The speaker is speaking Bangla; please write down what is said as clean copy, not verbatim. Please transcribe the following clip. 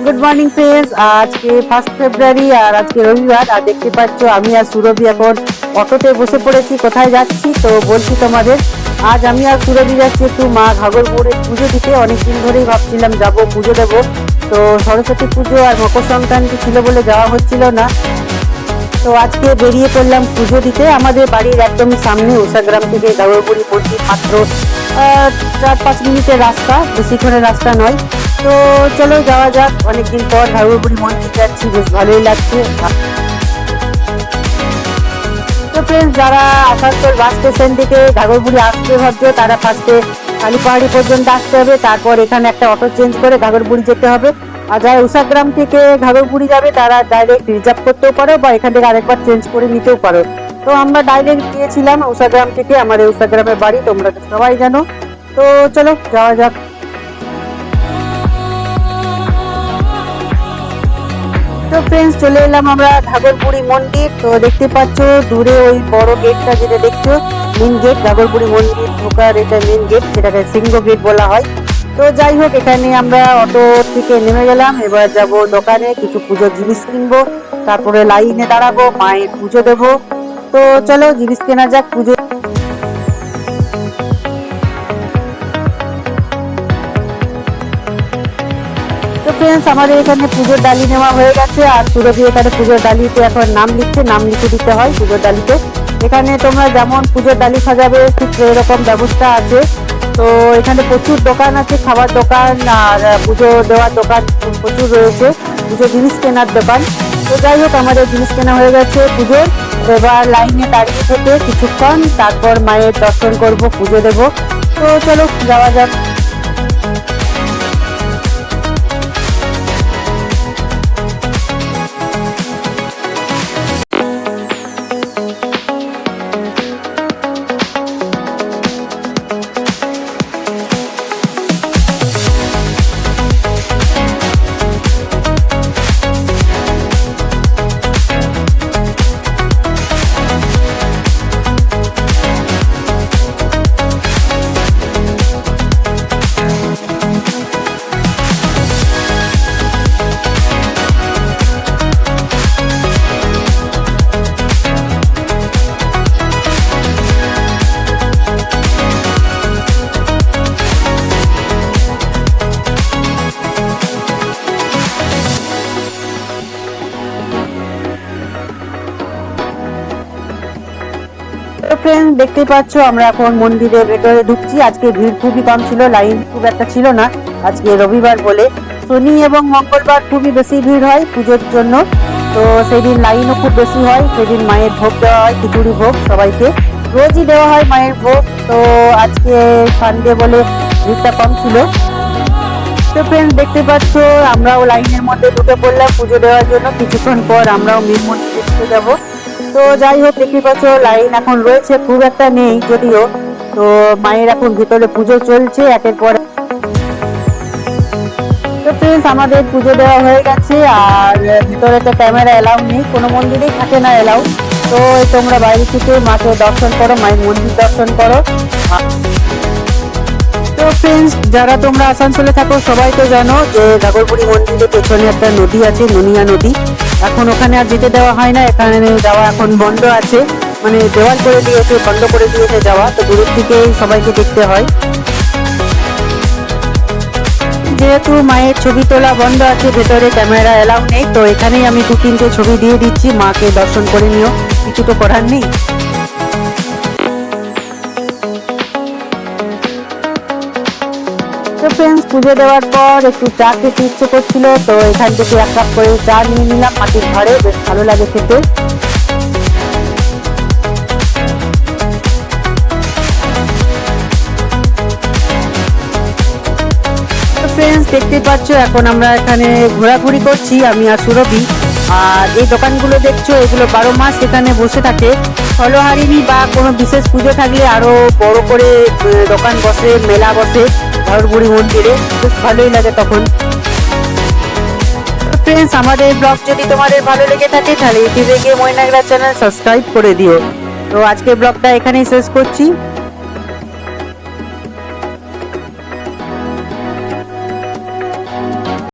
Good morning friends. আজকে 1 ফেব্রুয়ারি আর আজকে রবিবার। আর দেখতে পাচ্ছ আমি আর সুরভি এখন অটোতে বসে পড়েছি। কোথায় যাচ্ছি তো বলছি তোমাদের। আজ আমি আর সুরভি যাচ্ছি একটু মা ঘাগরবুড়ির পুজো দিতে। অনেকদিন ধরেই ভাবছিলাম যাব, পুজো দেবো। তো সরস্বতী পুজো আর মকর সংক্রান্তি ছিল বলে যাওয়া হচ্ছিল না। তো আজকে বেরিয়ে পড়লাম পুজো দিতে। আমাদের বাড়ির একদম সামনে উষাগ্রাম থেকে ঘাগরবুড়ি মন্দির মাত্র 4-5 মিনিটের রাস্তা, বেশিক্ষণের রাস্তা নয়। তো চলো যাওয়া যাক। অনেকদিন পর ঘাগরবুড়ি মন্দির যাচ্ছি, বেশ ভালোই লাগছে। তো ফ্রেন্ডস, যারা আসানসোল বাস স্টেশন থেকে ঘাগরবুড়ি আসতে ভাবছো তারা ফার্স্টে কালীপাহাড়ি পর্যন্ত আসতে হবে, তারপর এখানে একটা অটো চেঞ্জ করে ঘাগরবুড়ি যেতে হবে। আর যারা উষাগ্রাম থেকে ঘাগরবুড়ি যাবে তারা ডাইরেক্ট রিজার্ভ করতেও পারো বা এখান থেকে আরেকবার চেঞ্জ করে নিতেও পারো। তো আমরা ডাইরেক্ট গিয়েছিলাম উষাগ্রাম থেকে, আমাদের উষাগ্রামের বাড়ি, তোমরা তো সবাই জানো। তো চলো যাওয়া যাক। তো ফ্রেন্ডস, চলে এলাম আমরা ঘাগরবুড়ি মন্দির। তো দেখতে পাচ্ছ দূরে ওই বড় গেটটা যেটা দেখছো, মেন গেট। ঘাগরবুড়ি মন্দির ঢোকার এটা মেন গেট, যেটাকে সিংহ গেট বলা হয়। তো যাই হোক, এখানে আমরা অটো থেকে নেমে গেলাম। এবার যাব দোকানে, কিছু পুজোর জিনিস কিনবো, তারপরে লাইনে দাঁড়াবো, মায়ের পুজো দেবো। তো চলো জিনিস কেনা যাক পুজো। তো ফ্রেন্ডস, আমাদের এখানে পুজোর ডালি নেওয়া হয়ে গেছে। আর সুরভি এখানে পুজোর ডালিতে এখন নাম লিখছে, নাম লিখে দিতে হয় পুজোর ডালিতে। এখানে তোমরা যেমন পুজোর ডালি সাজাবে ঠিক এরকম ব্যবস্থা আছে। তো এখানে প্রচুর দোকান আছে, খাবার দোকান আর পুজো দেওয়ার দোকান প্রচুর রয়েছে, পুজো জিনিস কেনার দোকান। তো যাই হোক, আমাদের জিনিস কেনা হয়ে গেছে পুজোর। এবার লাইনে দাঁড়িয়ে থেকে কিছুক্ষণ, তারপর মায়ের দর্শন করব, পুজো দেব। তো চলো যাওয়া যাক। তো ফ্রেন্ড, দেখতেই পাচ্ছ আমরা এখন মন্দিরের ভেতরে ঢুকছি। আজকে ভিড় খুবই কম ছিল, লাইন খুব একটা ছিল না। আজকে রবিবার বলে, শনি এবং মঙ্গলবার খুবই বেশি ভিড় হয় পুজোর জন্য। তো সেদিন লাইনও খুব বেশি হয়। সেদিন মায়ের ভোগ দেওয়া হয়, খিচুড়ি ভোগ সবাইকে, রোজই দেওয়া হয় মায়ের ভোগ। তো আজকে সানডে বলে ভিড়টা কম ছিল। তো ফ্রেন্ডস, দেখতে পাচ্ছ আমরাও লাইনের মধ্যে ঢুকে পড়লাম পুজো দেওয়ার জন্য। কিছুক্ষণ পর আমরাও মেন মন্দিরে ঢুকে যাবো। তো যাই হোক, দেখতে পাচ্ছ লাইন এখন রয়েছে, খুব একটা নেই যদিও। তো মায়ের এখন ভিতরে পুজো চলছে একের পর। তো ফ্রেন্ডস, আমাদের পুজো দেওয়া হয়ে গেছে। আর ভিতরে তো ক্যামেরা এলাউ নেই, কোনো মন্দিরেই থাকে না এলাউ। তো তোমরা বাইরে থেকে মাকে দর্শন করো, মায়ের মন্দির দর্শন করো। তো ফ্রেন্ডস, যারা তোমরা আসানসোলে থাকো সবাই তো জানো যে ঘাগরবুড়ি মন্দিরের পেছনে একটা নদী আছে, ননিয়া নদী। এখন ওখানে আর যেতে দেওয়া হয় না, এখানে যাওয়া এখন বন্ধ আছে, মানে দেওয়াল করে দিয়েছে, বন্ধ করে দিয়েছে যাওয়া। তো দূরের থেকেই সবাইকে দেখতে হয়। যেহেতু মায়ের ছবি তোলা বন্ধ আছে, ভেতরে ক্যামেরা এলাউ নেই, তো এখানেই আমি 2-3টে ছবি দিয়ে দিচ্ছি। মাকে দর্শন করে নিও, কিছু তো করার নেই। তো ফ্রেন্ডস, পুজো দেওয়ার পর একটু চা খেতে ইচ্ছে করছিল, তো এখান থেকে 1 কাপ করে চা নিয়ে নিলাম মাটির ঘরে, বেশ ভালো লাগে খেতে। তো ফ্রেন্ডস, দেখতে পাচ্ছ এখন আমরা এখানে ঘোরাঘুরি করছি, আমি আর সুরভি। আর এই দোকানগুলো দেখছো, এগুলো 12 মাস এখানে বসে থাকে। ফলহারিণী বা কোনো বিশেষ পুজো থাকলে আরো বড় করে দোকান বসে, মেলা বসে ঘাগরবুড়ি মন্দিরে, বেশ ভালোই লাগে তখন। ফ্রেন্ডস, আমাদের ব্লগ যদি তোমাদের ভালো লেগে থাকে তাহলে ইউটিউবে গিয়ে ময়নাগড়া চ্যানেল সাবস্ক্রাইব করে দিও। তো আজকের ব্লগটা এখানেই শেষ করছি।